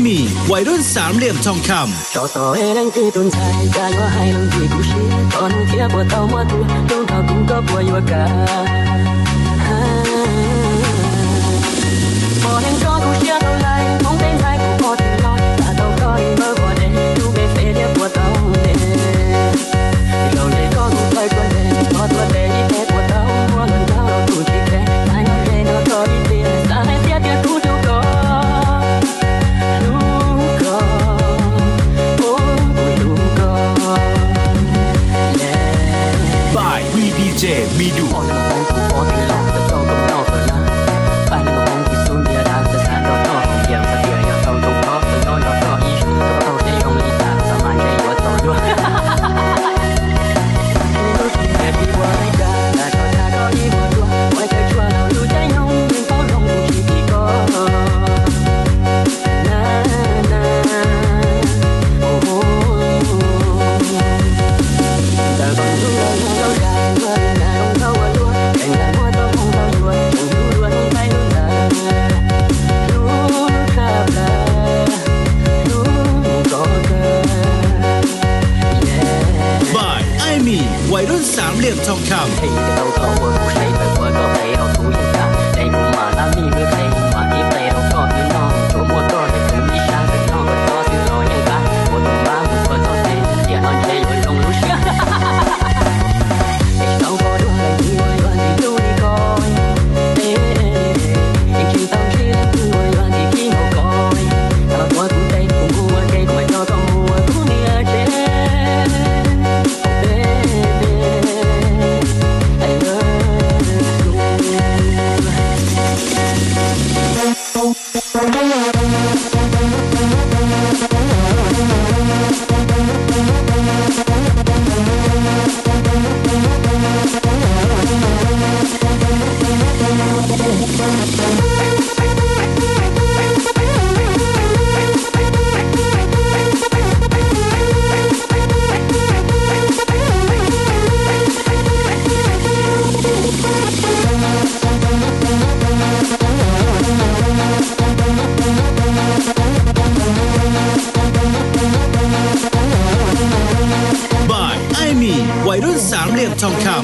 มี่วัยรุ่นสามเหลี่ยมทองคำ找到的人去蹲菜，加我海龙的故事，可能贴不到我肚，用到公个不有个。我连着故事都来，梦边在不可停来，大都可以没我的，路边飞的不到的。有的个路在转的，我多的一天不到，我轮到了不去看，但我人都可以变，三海跌跌不就够。VDJ มีดูวัยรุ่นสามเหลี่ยมทองคำให้กระโดดเข้าหัวผู้ใช้ไปหัวก็ให้เอาตู้ยังกันได้กูมาแล้วมีเมื่อใครมาอีเปรเราก็ยืนนอนชัวมัวก็ได้ถึงมีช้างเป็นนอกก็ต่อสิรอยังกันหัวต้องบ้าหัวก็ต่อเส้นเดี๋ยวเอาใจมันลงรู้เชื่อไอ้สาวก็ดูอะไรที่วันที่ดูนี่คอยยังคิดต้องคิดดูวันที่ขี้เขาคอยถ้าว่ากูใจกูกูว่าใจกูไม่ชอบต้องมัวกูนี่อาเจวัยรุ่นสามเหลี่ยมทองคำ